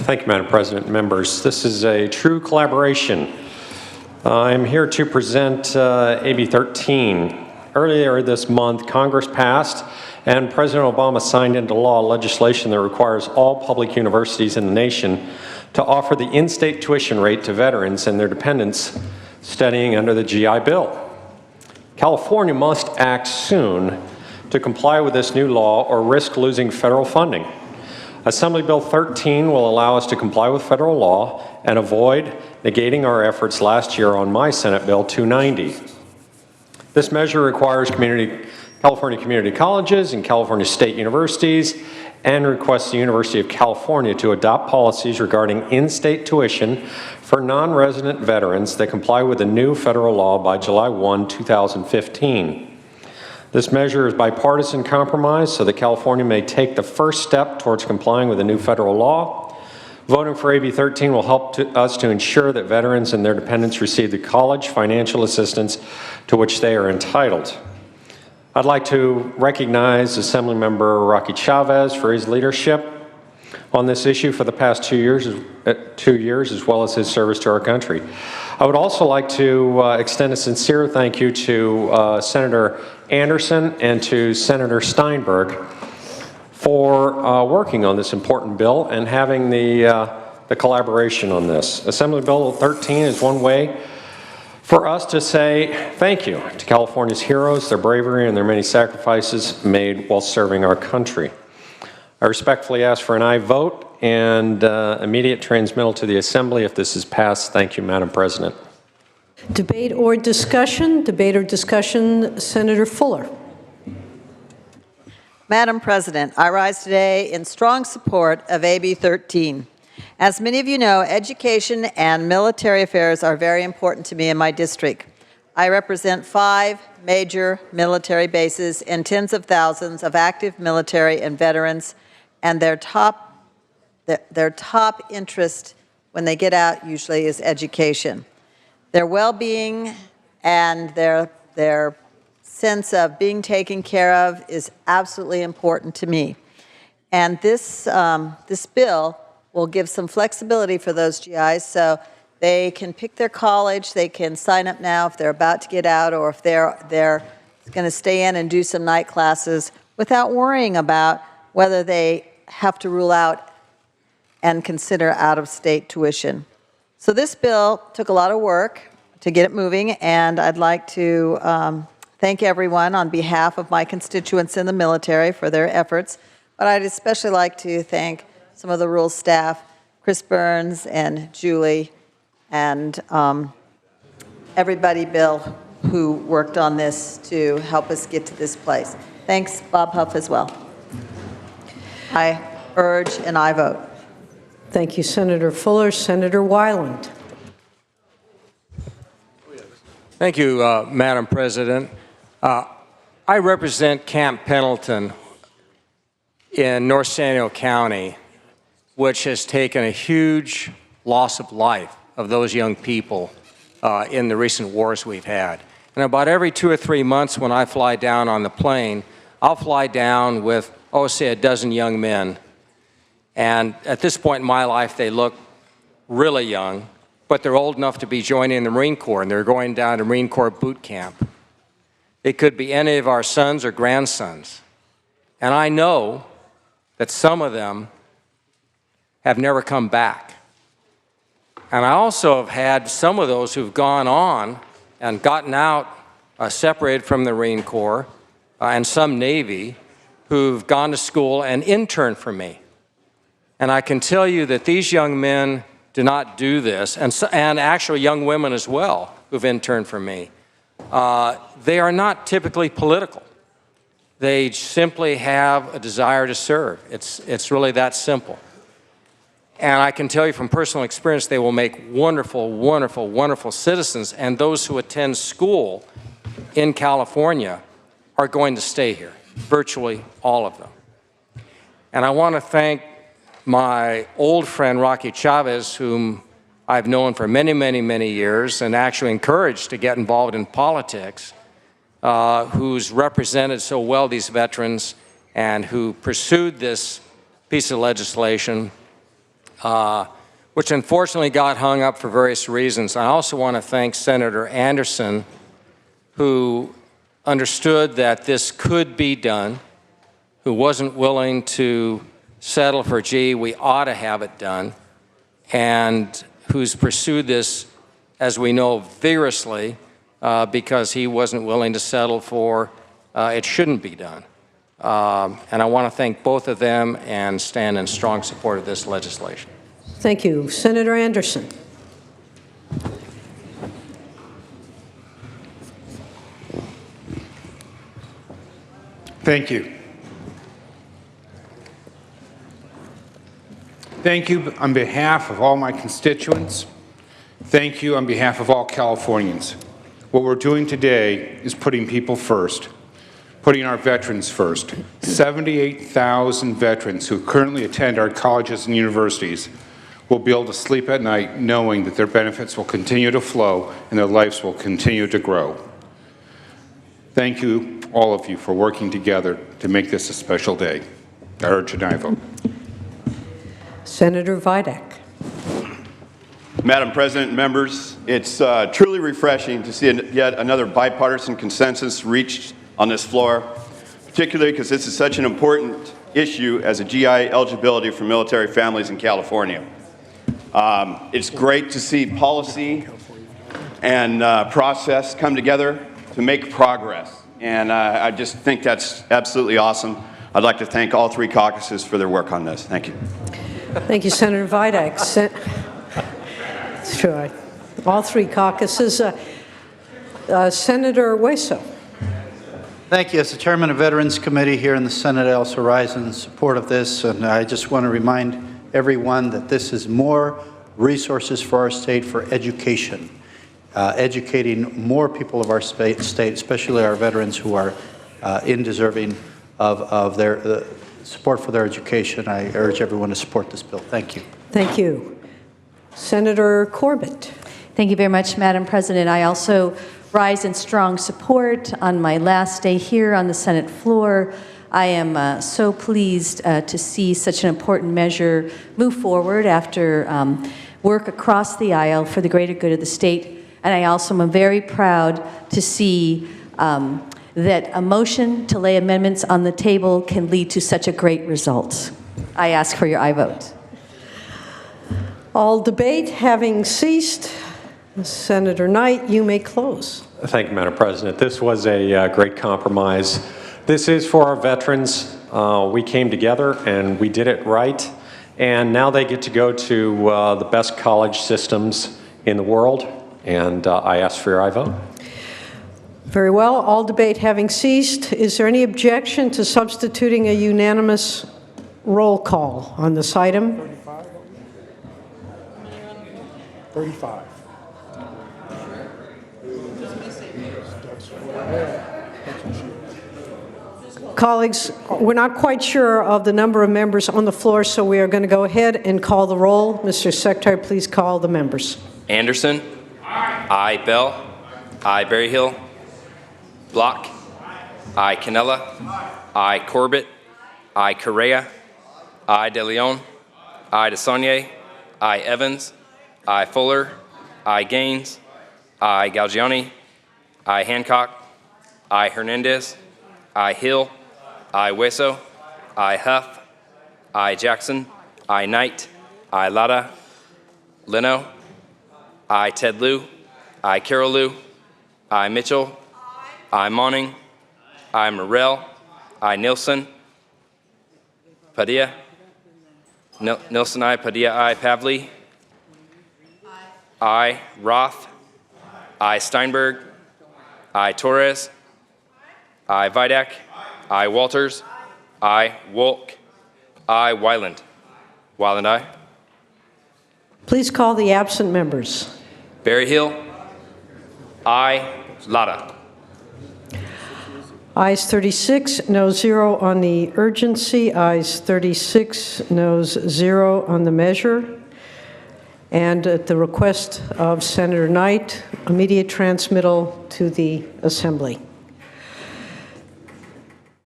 Thank you, Madam President. Members, this is a true collaboration. I'm here to present AB 13. Earlier this month, Congress passed and President Obama signed into law legislation that requires all public universities in the nation to offer the in-state tuition rate to veterans and their dependents studying under the GI Bill. California must act soon to comply with this new law or risk losing federal funding. Assembly Bill 13 will allow us to comply with federal law and avoid negating our efforts last year on my Senate Bill 290. This measure requires California community colleges and California state universities and requests the University of California to adopt policies regarding in-state tuition for non-resident veterans that comply with the new federal law by July 1, 2015. This measure is bipartisan compromise so that California may take the first step towards complying with the new federal law. Voting for AB 13 will help us to ensure that veterans and their dependents receive the college financial assistance to which they are entitled. I'd like to recognize Assemblymember Rocky Chavez for his leadership on this issue for the past 2 years, as well as his service to our country. I would also like to extend a sincere thank you to Senator Anderson and to Senator Steinberg for working on this important bill and having the collaboration on this. Assembly Bill 13 is one way for us to say thank you to California's heroes, their bravery, and their many sacrifices made while serving our country. I respectfully ask for an aye vote and immediate transmittal to the Assembly if this is passed. Thank you, Madam President. Debate or discussion? Debate or discussion, Senator Fuller. Madam President, I rise today in strong support of AB 13. As many of you know, education and military affairs are very important to me in my district. I represent 5 major military bases and tens of thousands of active military and veterans, and their top interest when they get out usually is education. Their well-being and their sense of being taken care of is absolutely important to me. And this bill will give some flexibility for those GIs so they can pick their college, they can sign up now if they're about to get out or if they're going to stay in and do some night classes without worrying about whether they have to rule out and consider out-of-state tuition. So this bill took a lot of work to get it moving, and I'd like to thank everyone on behalf of my constituents in the military for their efforts, but I'd especially like to thank some of the rules staff, Chris Burns and Julie, and everybody, Bill, who worked on this to help us get to this place. Thanks, Bob Huff, as well. I urge and I vote. Thank you, Senator Fuller. Senator Weiland. Thank you, Madam President. I represent Camp Pendleton in North San Diego County, which has taken a huge loss of life of those young people in the recent wars we've had. And about every 2 or 3 months when I fly down on the plane, I'll fly down with, say a dozen young men. And at this point in my life, they look really young, but they're old enough to be joining the Marine Corps, and they're going down to Marine Corps boot camp. It could be any of our sons or grandsons. And I know that some of them have never come back. And I also have had some of those who've gone on and gotten out, separated from the Marine Corps, and some Navy, who've gone to school and interned for me. And I can tell you that these young men do not do this, and actually young women as well who've interned for me. They are not typically political. They simply have a desire to serve. It's really that simple. And I can tell you from personal experience, they will make wonderful, wonderful, wonderful citizens, and those who attend school in California are going to stay here, virtually all of them. And I want to thank my old friend Rocky Chavez, whom I've known for many, many, many years and actually encouraged to get involved in politics, who's represented so well these veterans and who pursued this piece of legislation which unfortunately got hung up for various reasons. I also want to thank Senator Anderson, who understood that this could be done, who wasn't willing to settle for, gee, we ought to have it done, and who's pursued this, as we know, vigorously because he wasn't willing to settle for it shouldn't be done. And I want to thank both of them and stand in strong support of this legislation. Thank you. Senator Anderson. Thank you. Thank you on behalf of all my constituents. Thank you on behalf of all Californians. What we're doing today is putting people first, putting our veterans first. 78,000 veterans who currently attend our colleges and universities will be able to sleep at night knowing that their benefits will continue to flow and their lives will continue to grow. Thank you, all of you, for working together to make this a special day. I urge an aye vote. Senator Vidak. Madam President, members, it's truly refreshing to see yet another bipartisan consensus reached on this floor, particularly because this is such an important issue as a GI eligibility for military families in California. It's great to see policy and process come together to make progress, and I just think that's absolutely awesome. I'd like to thank all three caucuses for their work on this. Thank you. Thank you, Senator Vidak. Sure. All three caucuses. Senator Hueso. Thank you. As the chairman of Veterans Committee here in the Senate, I also rise in support of this, and I just want to remind everyone that this is more resources for our state for education, educating more people of our state, especially our veterans who are deserving of their support for their education. I urge everyone to support this bill. Thank you. Thank you. Senator Corbett. Thank you very much, Madam President. I also rise in strong support on my last day here on the Senate floor. I am so pleased to see such an important measure move forward after work across the aisle for the greater good of the state. And I also am very proud to see that a motion to lay amendments on the table can lead to such a great result. I ask for your aye vote. All debate having ceased, Senator Knight, you may close. Thank you, Madam President. This was a great compromise. This is for our veterans. We came together and we did it right. And now they get to go to the best college systems in the world. And I ask for your aye vote. Very well. All debate having ceased, is there any objection to substituting a unanimous roll call on this item? 35. Colleagues, we're not quite sure of the number of members on the floor, so we are going to go ahead and call the roll. Mr. Secretary, please call the members. Anderson. Aye. Bell. Aye. Berryhill. Block. Aye. Canella. Aye. Corbett. Aye. Correa. Aye. De Leon. Aye. DeSaulnier. Aye. Evans. Aye. Fuller. Aye. Gaines. Aye. Galgiani. Aye. Hancock. Aye. Hernandez. Aye. Hill. Aye. Hueso. Aye. Huff. Aye. Jackson. Aye. Knight. Aye. Lara. Leno. Aye. Ted Lieu. Aye. Carol Lieu. Aye. Mitchell. Aye. Monning. Aye. Morrell. Aye. Nilsson. Padilla. Nilsson. Aye. Padilla. Aye. Pavley. Aye. Roth. Aye. Steinberg. Aye. Torres. Aye. Vidak. Aye. Walters. Aye. Wolk. Aye. Wyland. Wyland, aye. Please call the absent members. Berryhill. Aye. Lara. Ayes 36, no 0 on the urgency. Ayes 36, noes 0 on the measure. And at the request of Senator Knight, immediate transmittal to the Assembly.